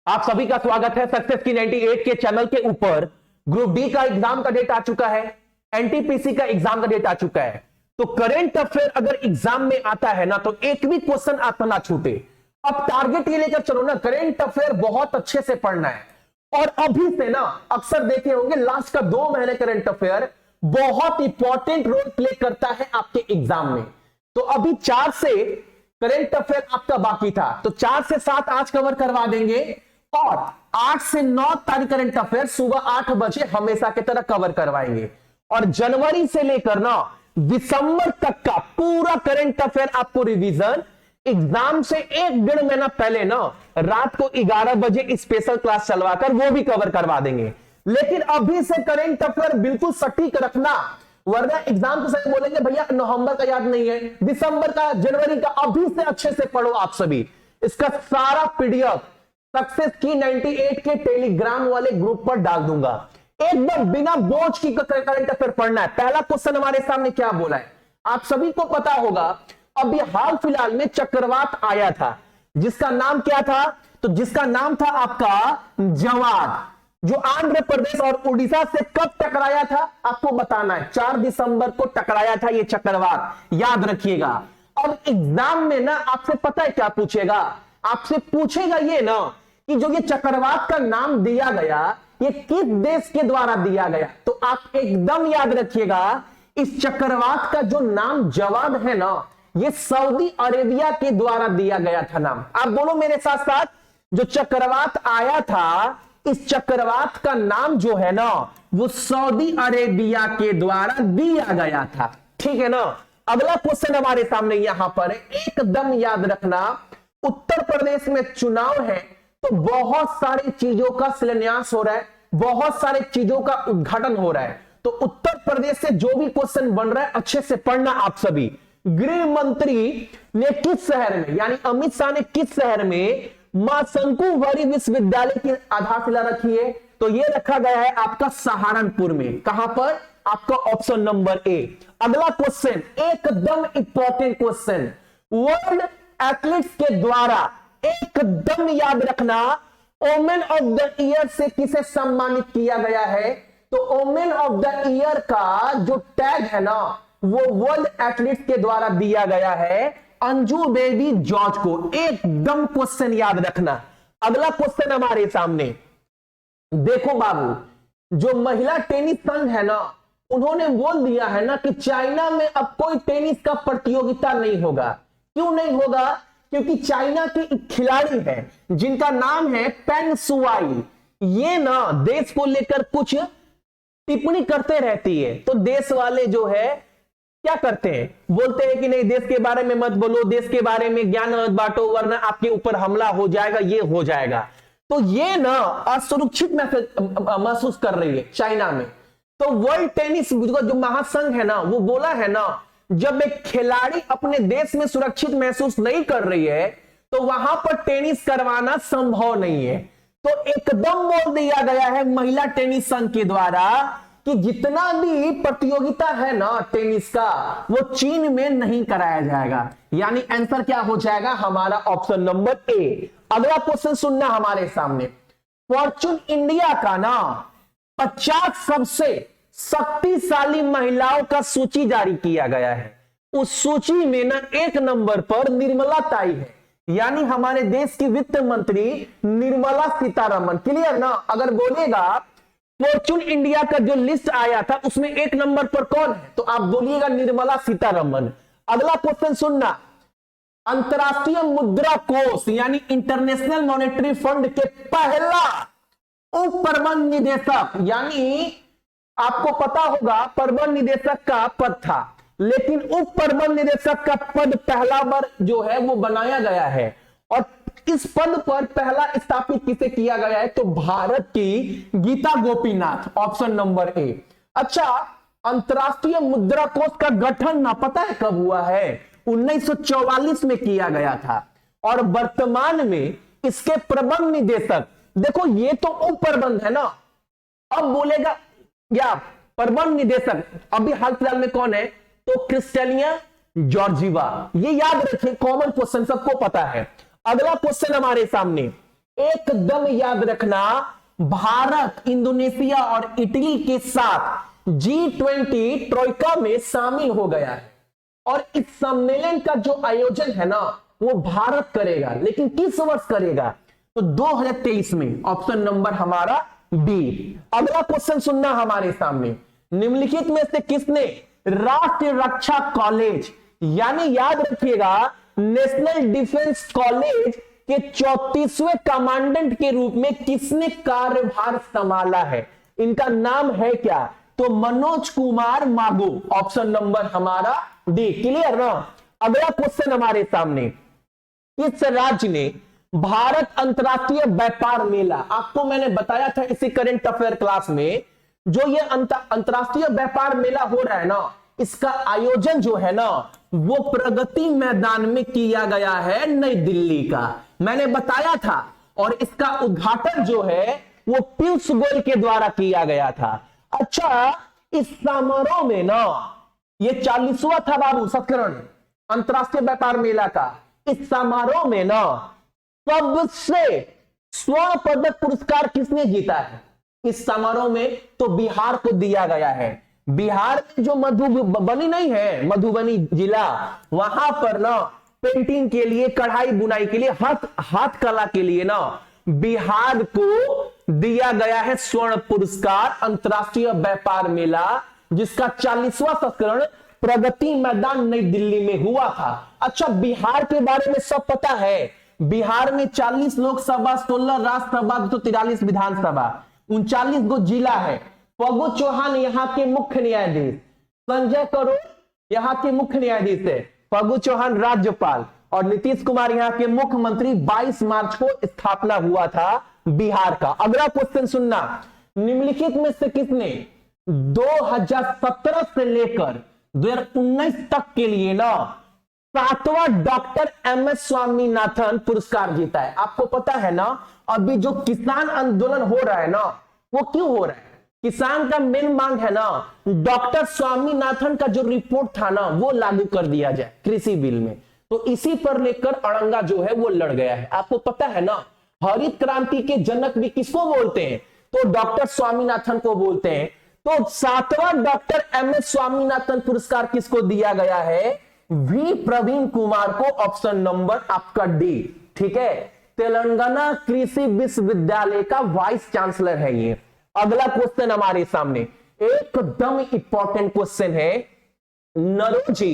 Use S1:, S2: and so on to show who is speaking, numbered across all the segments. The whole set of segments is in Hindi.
S1: आप सभी का स्वागत है सक्सेस की 98 के चैनल के ऊपर। ग्रुप डी का एग्जाम का डेट आ चुका है, एनटीपीसी का एग्जाम का डेट आ चुका है। तो करेंट अफेयर अगर एग्जाम में आता है ना तो एक भी क्वेश्चन आपका ना छूटे। अब टारगेट ये लेकर चलो ना, करेंट अफेयर बहुत अच्छे से पढ़ना है। और अभी से ना अक्सर देखे होंगे लास्ट का 2 महीने करेंट अफेयर बहुत इंपॉर्टेंट रोल प्ले करता है आपके एग्जाम में। तो अभी 4 से करेंट अफेयर आपका बाकी था, तो 4 से 7 आज कवर करवा देंगे और 8 से 9 तारीख करेंट अफेयर सुबह 8 बजे हमेशा की तरह कवर करवाएंगे। और जनवरी से लेकर ना दिसंबर तक का पूरा करेंट अफेयर आपको रिवीजन एग्जाम से 1-1.5 महीना पहले ना रात को 11 बजे स्पेशल क्लास चलवाकर वो भी कवर करवा देंगे। लेकिन अभी से करेंट अफेयर बिल्कुल सटीक रखना, वरना एग्जाम के समय बोलेंगे भैया नवंबर का याद नहीं है, दिसंबर का, जनवरी का। अभी से अच्छे से पढ़ो आप सभी। इसका सारा पीडीएफ सक्सेस की 98 के टेलीग्राम वाले ग्रुप पर डाल दूंगा। एकदम बिना बोझ की करंट अफेयर पढ़ना है। पहला क्वेश्चन हमारे सामने क्या बोला है आप सभी को पता होगा। अभी हाल फिलहाल में चक्रवात आया था जिसका नाम क्या था, तो जिसका नाम था आपका जवाद, जो आंध्र प्रदेश और उड़ीसा से कब टकराया था आपको बताना है। 4 दिसंबर को टकराया था ये चक्रवात, याद रखिएगा। अब एग्जाम में ना आपसे पता है क्या पूछेगा, आपसे पूछेगा ये ना कि जो ये चक्रवात का नाम दिया गया ये किस देश के द्वारा दिया गया। तो आप एकदम याद रखिएगा इस चक्रवात का जो नाम जवाद है ना ये सऊदी अरेबिया के द्वारा दिया गया था नाम। आप बोलो मेरे साथ साथ, जो चक्रवात आया था इस चक्रवात का नाम जो है ना वो सऊदी अरेबिया के द्वारा दिया गया था। ठीक है ना। अगला क्वेश्चन हमारे सामने यहां पर एकदम याद रखना, उत्तर प्रदेश में चुनाव है तो बहुत सारी चीजों का शिलान्यास हो रहा है, बहुत सारी चीजों का उद्घाटन हो रहा है। तो उत्तर प्रदेश से जो भी क्वेश्चन बन रहा है अच्छे से पढ़ना आप सभी। गृह मंत्री ने किस शहर में, यानी अमित शाह ने किस शहर में मां शंकुवरी विश्वविद्यालय की आधारशिला रखी है, तो यह रखा गया है आपका सहारनपुर में। कहां पर, आपका ऑप्शन नंबर ए। अगला क्वेश्चन एकदम इंपॉर्टेंट क्वेश्चन, वर्ल्ड एथलीट्स के द्वारा एकदम याद रखना ओमेन ऑफ द ईयर से किसे सम्मानित किया गया है। तो ओमेन ऑफ द ईयर का जो टैग है ना वो वर्ल्ड एथलीट्स के द्वारा दिया गया है अंजू बेबी जॉर्ज को। एकदम क्वेश्चन याद रखना। अगला क्वेश्चन हमारे सामने देखो बाबू, जो महिला टेनिस संघ है ना उन्होंने बोल दिया है ना कि चाइना में अब कोई टेनिस का प्रतियोगिता नहीं होगा। क्यों नहीं होगा, क्योंकि चाइना की एक खिलाड़ी है जिनका नाम है पेंग शुआई। ये ना देश को लेकर कुछ टिप्पणी करते रहती है, तो देश वाले जो है क्या करते हैं, बोलते हैं कि नहीं देश के बारे में मत बोलो, देश के बारे में ज्ञान मत बांटो वरना आपके ऊपर हमला हो जाएगा, ये हो जाएगा। तो ये ना असुरक्षित महसूस कर रही है चाइना में। तो वर्ल्ड टेनिस जो महासंघ है ना वो बोला है ना जब एक खिलाड़ी अपने देश में सुरक्षित महसूस नहीं कर रही है तो वहां पर टेनिस करवाना संभव नहीं है। तो एकदम बोल दिया गया है महिला टेनिस संघ के द्वारा कि जितना भी प्रतियोगिता है ना टेनिस का वो चीन में नहीं कराया जाएगा। यानी आंसर क्या हो जाएगा हमारा ऑप्शन नंबर ए। अगला क्वेश्चन सुनना हमारे सामने, फॉर्चून इंडिया का ना 50 सबसे शक्तिशाली महिलाओं का सूची जारी किया गया है। उस सूची में ना 1 नंबर पर निर्मला ताई है, यानी हमारे देश की वित्त मंत्री निर्मला सीतारमन। क्लियर ना। अगर बोलेगा फॉर्चून इंडिया का जो लिस्ट आया था उसमें 1 नंबर पर कौन है तो आप बोलिएगा निर्मला सीतारमन। अगला क्वेश्चन सुनना, अंतरराष्ट्रीय मुद्रा कोष यानी इंटरनेशनल मॉनेटरी फंड के पहला उप प्रबंध निदेशक, यानी आपको पता होगा प्रबंध निदेशक का पद था लेकिन उप प्रबंध निदेशक का पद पहला बार जो है वो बनाया गया है। और इस पद पर पहला स्थापित किसे किया गया है तो भारत की Gita Gopinath, option number A. अच्छा, अंतरराष्ट्रीय मुद्रा कोष का गठन ना पता है कब हुआ है, 1944 में किया गया था। और वर्तमान में इसके प्रबंध निदेशक, देखो ये तो उप प्रबंध है ना, अब बोलेगा या प्रबंध निदेशक अभी हाल फिलहाल में कौन है तो क्रिस्टेलिया जॉर्जीवा। ये याद रखें, कॉमन क्वेश्चन सबको पता है। अगला क्वेश्चन हमारे सामने एकदम याद रखना, भारत इंडोनेशिया और इटली के साथ G20 ट्रोइका में शामिल हो गया है और इस सम्मेलन का जो आयोजन है ना वो भारत करेगा, लेकिन किस वर्ष करेगा? तो 2023 में। ऑप्शन नंबर हमारा बी। अगला क्वेश्चन सुनना हमारे सामने, निम्नलिखित में से किसने राष्ट्रीय रक्षा कॉलेज यानी याद रखिएगा नेशनल डिफेंस कॉलेज के 34वें कमांडेंट के रूप में किसने कार्यभार संभाला है? इनका नाम है क्या? तो मनोज कुमार मागो। ऑप्शन नंबर हमारा डी। क्लियर ना? अगला क्वेश्चन हमारे सामने, किस राज्य ने भारत अंतरराष्ट्रीय व्यापार मेला, आपको मैंने बताया था इसी करंट अफेयर क्लास में, जो ये अंतरराष्ट्रीय व्यापार मेला हो रहा है ना, इसका आयोजन जो है ना वो प्रगति मैदान में किया गया है नई दिल्ली का, मैंने बताया था। और इसका उद्घाटन जो है वो पीयूष गोयल के द्वारा किया गया था। अच्छा, इस समारोह में ना, ये 40वां था बाबू संस्करण अंतरराष्ट्रीय व्यापार मेला का। इस समारोह में ना सबसे स्वर्ण पदक पुरस्कार किसने जीता है इस समारोह में? तो बिहार को दिया गया है। बिहार में जो मधुबनी नहीं है, मधुबनी जिला, वहां पर ना पेंटिंग के लिए, कढ़ाई बुनाई के लिए, हाथ कला के लिए ना बिहार को दिया गया है स्वर्ण पुरस्कार अंतरराष्ट्रीय व्यापार मेला, जिसका 40वां संस्करण प्रगति मैदान नई दिल्ली में हुआ था। अच्छा, बिहार के बारे में सब पता है। बिहार में 40 लोकसभा, 16 राज्यसभा, 243 विधानसभा, 39 गो जिला है। फगु चौहान यहाँ के मुख्य न्यायाधीश, संजय करोल यहाँ के मुख्य न्यायाधीश है, फगु चौहान राज्यपाल और नीतीश कुमार यहाँ के मुख्यमंत्री। 22 मार्च को स्थापना हुआ था बिहार का। अगला क्वेश्चन सुनना, निम्नलिखित में से किसने 2017 से लेकर 2019 तक के लिए ना 7वां डॉक्टर एमएस स्वामीनाथन पुरस्कार जीता है? आपको पता है ना, अभी जो किसान आंदोलन हो रहा है ना, वो क्यों हो रहा है? किसान का मेन मांग है ना डॉक्टर स्वामीनाथन का जो रिपोर्ट था ना वो लागू कर दिया जाए कृषि बिल में। तो इसी पर लेकर अड़ंगा जो है वो लड़ गया है। आपको पता है ना, हरित क्रांति के जनक भी किसको बोलते हैं? तो डॉक्टर स्वामीनाथन को बोलते हैं। तो 7वां डॉक्टर एमएस स्वामीनाथन पुरस्कार किसको दिया गया है? वी प्रवीण कुमार को। ऑप्शन नंबर आपका डी। ठीक है, तेलंगाना कृषि विश्वविद्यालय का वाइस चांसलर है ये। अगला क्वेश्चन हमारे सामने एकदम इंपॉर्टेंट क्वेश्चन है, Naoroji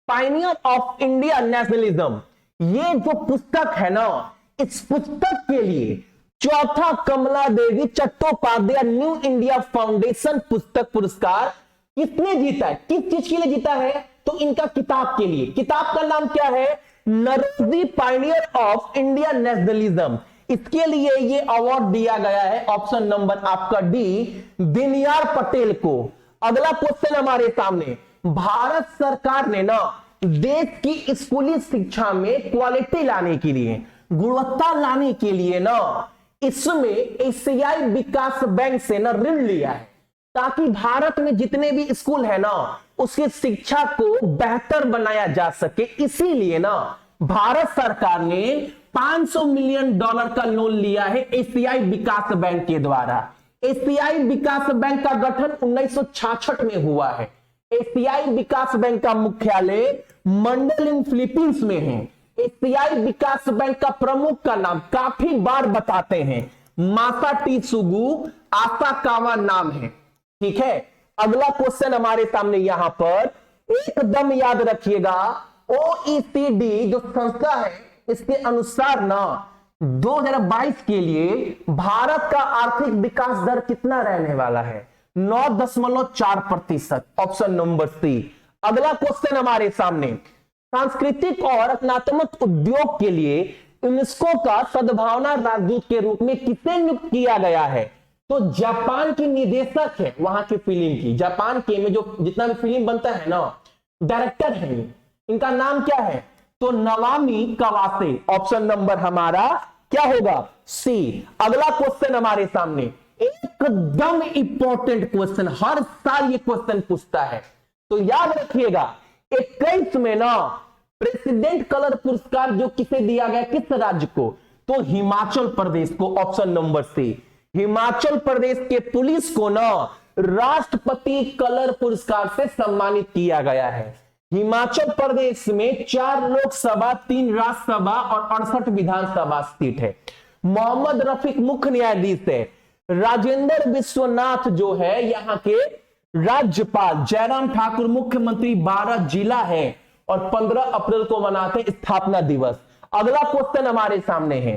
S1: Pioneer of India nationalism, ये जो पुस्तक है ना, इस पुस्तक के लिए चौथा कमला देवी चट्टोपाध्याय न्यू इंडिया फाउंडेशन पुस्तक पुरस्कार किसने जीता है? किस चीज के लिए जीता है? तो इनका किताब के लिए। किताब का नाम क्या है? Naoroji Pioneer of India nationalism. इसके लिए ये अवार्ड दिया गया है। ऑप्शन नंबर आपका डी, दिनयार पटेल को। अगला क्वेश्चन हमारे सामने, भारत सरकार ने ना देश की स्कूली शिक्षा में क्वालिटी लाने के लिए, गुणवत्ता लाने के लिए ना इसमें एशियाई विकास बैंक से ना ऋण लिया है, ताकि भारत में जितने भी स्कूल है ना उसकी शिक्षा को बेहतर बनाया जा सके। इसीलिए ना भारत सरकार ने $500 मिलियन का लोन लिया है एशियाई विकास बैंक के द्वारा। एशियाई विकास बैंक का गठन 1966 में हुआ है। एशियाई विकास बैंक का मुख्यालय मंडलिन फिलीपींस में है। एशियाई विकास बैंक का प्रमुख का नाम काफी बार बताते हैं, मासाटीसुगु आसाकावा नाम है। ठीक है, अगला क्वेश्चन हमारे सामने यहां पर एकदम याद रखिएगा, ओईसीडी जो संस्था है इसके अनुसार ना 2022 के लिए भारत का आर्थिक विकास दर कितना रहने वाला है? 9.4%। Option number C. अगला क्वेश्चन हमारे सामने, सांस्कृतिक और रचनात्मक उद्योग के लिए यूनेस्को का सद्भावना राजदूत के रूप में किसे नियुक्त किया गया है? तो जापान की निदेशक है वहां की फिल्म की, जापान के में जो जितना भी फिल्म बनता है ना डायरेक्टर है, इनका नाम क्या है? तो नवामी कवासे। ऑप्शन नंबर हमारा क्या होगा? सी। अगला क्वेश्चन हमारे सामने एकदम इंपॉर्टेंट क्वेश्चन, हर साल ये क्वेश्चन पूछता है, तो याद रखिएगा 21 में ना प्रेसिडेंट कलर पुरस्कार जो किसे दिया गया, किस राज्य को? तो हिमाचल प्रदेश को, ऑप्शन नंबर सी, हिमाचल प्रदेश के पुलिस को ना राष्ट्रपति कलर पुरस्कार से सम्मानित किया गया है। हिमाचल प्रदेश में 4 लोकसभा, 3 राज्यसभा और 68 विधानसभा सीट है। मोहम्मद रफीक मुख्य न्यायाधीश है। राजेंद्र विश्वनाथ जो है यहाँ के राज्यपाल, जयराम ठाकुर मुख्यमंत्री। 12 जिला है और 15 अप्रैल को मनाते हैं स्थापना दिवस। अगला क्वेश्चन हमारे सामने है,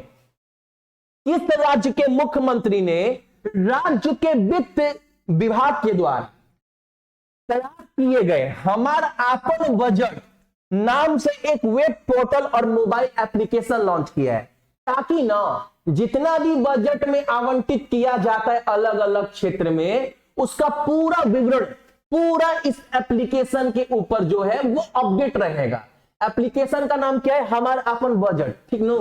S1: किस राज्य के मुख्यमंत्री ने राज्य के वित्त विभाग के द्वारा तैयार किए गए हमारा आपन बजट नाम से एक वेब पोर्टल और मोबाइल एप्लीकेशन लॉन्च किया है, ताकि ना जितना भी बजट में आवंटित किया जाता है अलग अलग क्षेत्र में, उसका पूरा विवरण पूरा इस एप्लीकेशन के ऊपर जो है वो अपडेट रहेगा। एप्लीकेशन का नाम क्या है, हमारा अपन बजट, ठीक नो।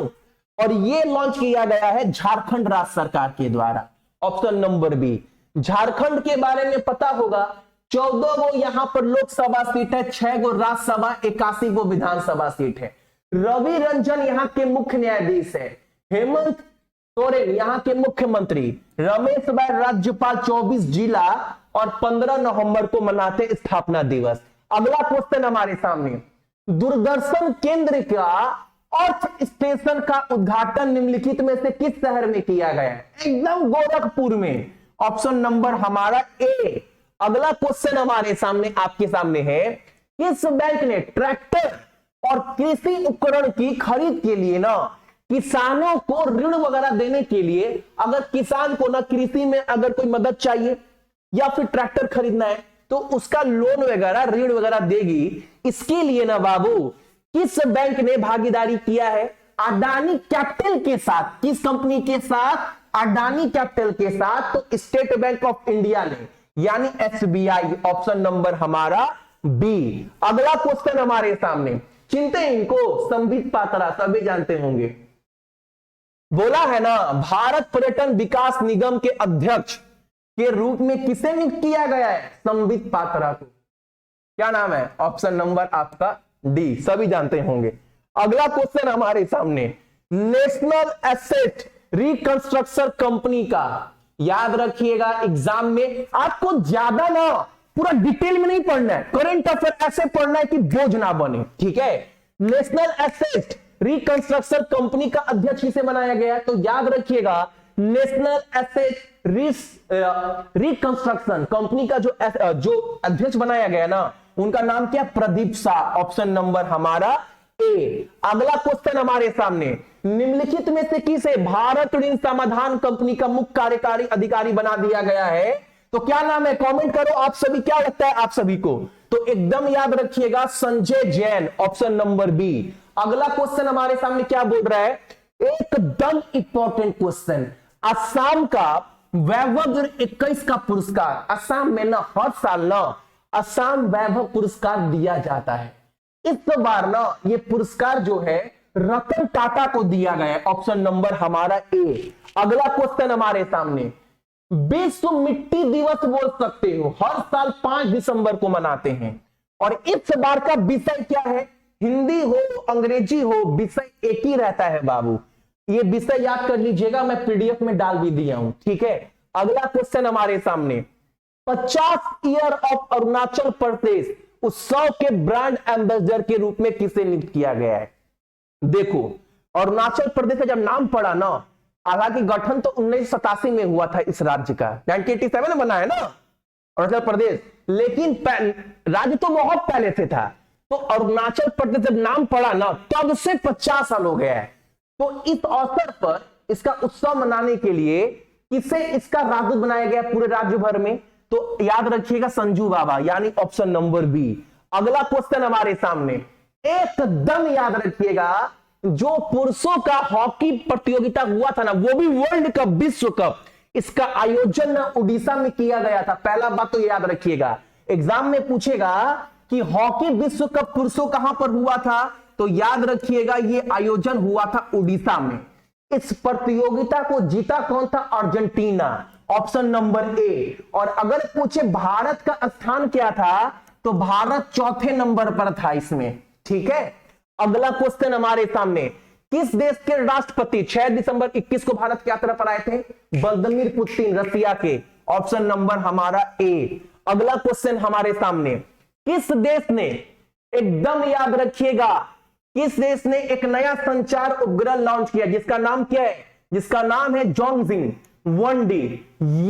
S1: और ये लॉन्च किया गया है झारखंड राज्य सरकार के द्वारा। ऑप्शन नंबर बी, झारखंड के बारे में पता होगा, 14 गो यहां पर लोकसभा सीट है, 6 गो राज्यसभा, 81 गो विधानसभा सीट है। रवि रंजन यहां के मुख्य न्यायाधीश है। हेमंत सोरेन यहां के मुख्यमंत्री। रमेश बैस राज्यपाल। 24 जिला और 15 नवंबर को मनाते स्थापना दिवस। अगला क्वेश्चन हमारे सामने, दूरदर्शन केंद्र का अर्थ स्टेशन का उद्घाटन निम्नलिखित में से किस शहर में किया गया है? एकदम गोरखपुर में। ऑप्शन नंबर हमारा ए। अगला क्वेश्चन हमारे सामने आपके सामने है, किस बैंक ने ट्रैक्टर और कृषि उपकरण की खरीद के लिए ना किसानों को ऋण वगैरह देने के लिए, अगर किसान को ना कृषि में अगर कोई मदद चाहिए या फिर ट्रैक्टर खरीदना है तो उसका लोन वगैरह ऋण वगैरह देगी। इसके लिए ना बाबू किस बैंक ने भागीदारी किया है? अडानी कैपिटल के साथ। किस कंपनी के साथ? अडानी कैपिटल के साथ। तो स्टेट बैंक ऑफ इंडिया ने, यानी एसबीआई। ऑप्शन नंबर हमारा बी। अगला क्वेश्चन हमारे सामने, चिंते इनको, संबित पात्रा सभी जानते होंगे। बोला है ना भारत पर्यटन विकास निगम के अध्यक्ष के रूप में किसे नियुक्त किया गया है? संबित पात्रा को। क्या नाम है? ऑप्शन नंबर आपका डी, सभी जानते होंगे। अगला क्वेश्चन हमारे सामने, नेशनल एसेट रिकंस्ट्रक्शन कंपनी का, याद रखिएगा एग्जाम में आपको ज्यादा ना पूरा डिटेल में नहीं पढ़ना है, करंट अफेयर ऐसे पढ़ना है कि बोझ ना बने, ठीक है। नेशनल एसेट रिकंस्ट्रक्शन कंपनी का अध्यक्ष किसे बनाया गया है? तो याद रखिएगा नेशनल एसेट रिकंस्ट्रक्शन कंपनी का जो अध्यक्ष बनाया गया ना, उनका नाम क्या? प्रदीप शाह। ऑप्शन नंबर हमारा ए। अगला क्वेश्चन हमारे सामने, निम्नलिखित में से किसे भारत ऋण समाधान कंपनी का मुख्य कार्यकारी अधिकारी बना दिया गया है? तो क्या नाम है? कमेंट करो आप सभी, क्या लगता है आप सभी को? तो एकदम याद रखिएगा Sanjay Jain. Option number B. अगला क्वेश्चन हमारे सामने क्या बोल रहा है? एकदम इंपॉर्टेंट क्वेश्चन, असम का वैभव 21 का पुरस्कार, असम में ना हर साल ना असम वैभव पुरस्कार दिया जाता है। इस बार ना ये पुरस्कार जो है रतन टाटा को दिया गया है। ऑप्शन नंबर हमारा ए। अगला क्वेश्चन हमारे सामने, विश्व मिट्टी दिवस बोल सकते हो, हर साल 5 दिसंबर को मनाते हैं, और इस बार का विषय क्या है? हिंदी हो अंग्रेजी हो, विषय एक ही रहता है बाबू। ये विषय याद कर लीजिएगा, मैं पीडीएफ में डाल भी दिया हूं, ठीक है। अगला क्वेश्चन हमारे सामने, 50 ईयर ऑफ अरुणाचल प्रदेश उत्सव के ब्रांड एम्बेसडर के रूप में किसे नियुक्त किया गया है? देखो अरुणाचल प्रदेश का जब नाम पड़ा ना, हालांकि गठन तो 1987 में हुआ था इस राज्य का, 1987 में बना है ना अरुणाचल प्रदेश, लेकिन राज्य तो बहुत पहले से था। तो अरुणाचल प्रदेश जब नाम पड़ा ना, तब से 50 साल हो गया है। तो इस अवसर पर इसका उत्सव मनाने के लिए किसे इसका राजदूत बनाया गया पूरे राज्य भर में? तो याद रखिएगा संजू बाबा, यानी ऑप्शन नंबर बी। अगला क्वेश्चन हमारे सामने, एकदम याद रखिएगा, जो पुरुषों का हॉकी प्रतियोगिता हुआ था ना, वो भी वर्ल्ड कप, विश्व कप, इसका आयोजन ना उड़ीसा में किया गया था। पहला बात तो याद रखिएगा, एग्जाम में पूछेगा कि हॉकी विश्व कप पुरुषों कहां पर हुआ था, तो याद रखिएगा ये आयोजन हुआ था उड़ीसा में। इस प्रतियोगिता को जीता कौन था? अर्जेंटीना। ऑप्शन नंबर ए। और अगर पूछे भारत का स्थान क्या था, तो भारत 4थे नंबर पर था इसमें, ठीक है। अगला क्वेश्चन हमारे सामने, किस देश के राष्ट्रपति 6 दिसंबर 21 को भारत की यात्रा पर आए थे? व्लादिमीर पुतिन, रसिया के। ऑप्शन नंबर हमारा ए। अगला क्वेश्चन हमारे सामने, किस देश ने, एकदम याद रखिएगा, किस देश ने एक नया संचार उपग्रह लॉन्च किया जिसका नाम क्या है? जिसका नाम है जोंगजिंग 1D।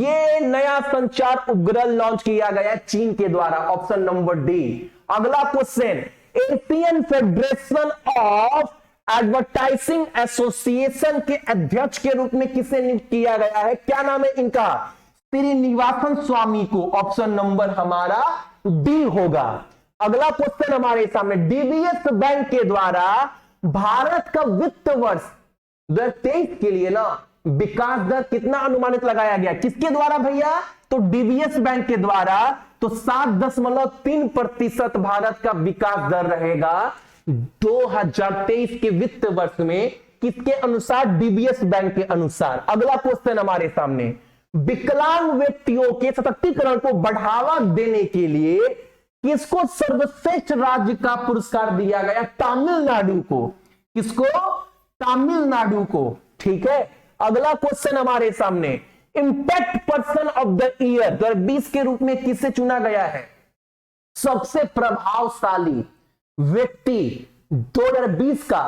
S1: ये नया संचार उपग्रह लॉन्च किया गया चीन के द्वारा। Option number D. अगला question, Asian federation of advertising association के अध्यक्ष के रूप में किसे नियुक्त किया गया है? क्या नाम है इनका? श्रीनिवासन स्वामी को। ऑप्शन नंबर हमारा डी होगा। अगला क्वेश्चन हमारे सामने, डीबीएस बैंक के द्वारा भारत का वित्त वर्ष 2023 के लिए ना विकास दर कितना अनुमानित लगाया गया? किसके द्वारा भैया? तो डीबीएस बैंक के द्वारा। तो 7.3% भारत का विकास दर रहेगा 2023 के वित्त वर्ष में। किसके अनुसार? डीबीएस बैंक के अनुसार। अगला क्वेश्चन हमारे सामने, विकलांग व्यक्तियों के सशक्तिकरण को बढ़ावा देने के लिए किसको सर्वश्रेष्ठ राज्य का पुरस्कार दिया गया? तमिलनाडु को। किसको? तमिलनाडु को। ठीक है। अगला क्वेश्चन हमारे सामने, impact person of the year 2020 के रूप में किसे चुना गया है? सबसे प्रभावशाली व्यक्ति 2020 का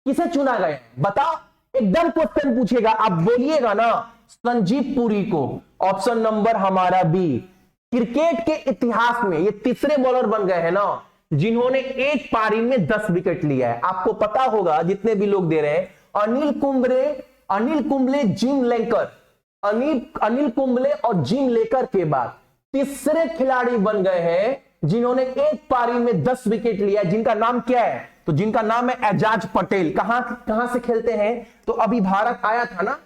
S1: किसे चुना गया है? बताओ, एकदम क्वेश्चन पूछेगा, आप बोलिएगा ना, संजीव पुरी को। ऑप्शन नंबर हमारा बी। क्रिकेट के इतिहास में ये तीसरे बॉलर बन गए हैं ना जिन्होंने एक पारी में 10 विकेट लिया है। आपको पता होगा जितने भी लोग दे रहे हैं, अनिल कुंबले, जिम लेकर, अनिल कुंबले और जिम लेकर के बाद तीसरे खिलाड़ी बन गए हैं जिन्होंने एक पारी में 10 विकेट लिया है। जिनका नाम क्या है? तो जिनका नाम है एजाज पटेल। कहां से खेलते हैं? तो अभी भारत आया था ना,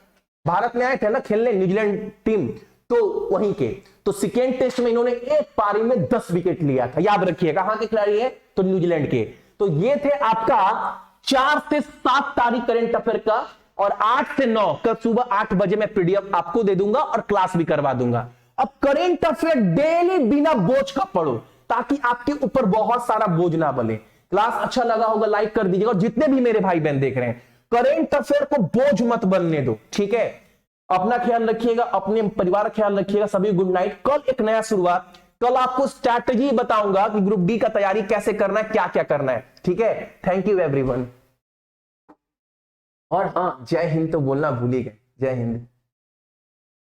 S1: भारत में आए थे ना खेलने, न्यूजीलैंड टीम, तो वहीं के। तो सेकेंड टेस्ट में इन्होंने एक पारी में 10 विकेट लिया था। याद रखिए कहां के खिलाड़ी है? तो न्यूजीलैंड के। तो ये थे आपका 4 से 7 तारीख करंट अफेयर का, और 8 से 9 कल सुबह 8 बजे मैं पीडीएफ आपको दे दूंगा और क्लास भी करवा दूंगा। अब करंट अफेयर डेली बिना बोझ का पढ़ो ताकि आपके ऊपर बहुत सारा बोझ ना बने। क्लास अच्छा लगा होगा लाइक कर दीजिएगा, और जितने भी मेरे भाई बहन देख रहे हैं, करंट अफेयर को बोझ मत बनने दो। ठीक है। अपना ख्याल रखिएगा, अपने परिवार का ख्याल रखिएगा। सभी गुड नाइट। कल एक नया शुरुआत, कल आपको स्ट्रैटेजी बताऊंगा कि ग्रुप डी का तैयारी कैसे करना है, क्या क्या करना है। ठीक है। Thank you everyone. और हाँ, जय हिंद तो बोलना भूल ही गए। जय हिंद।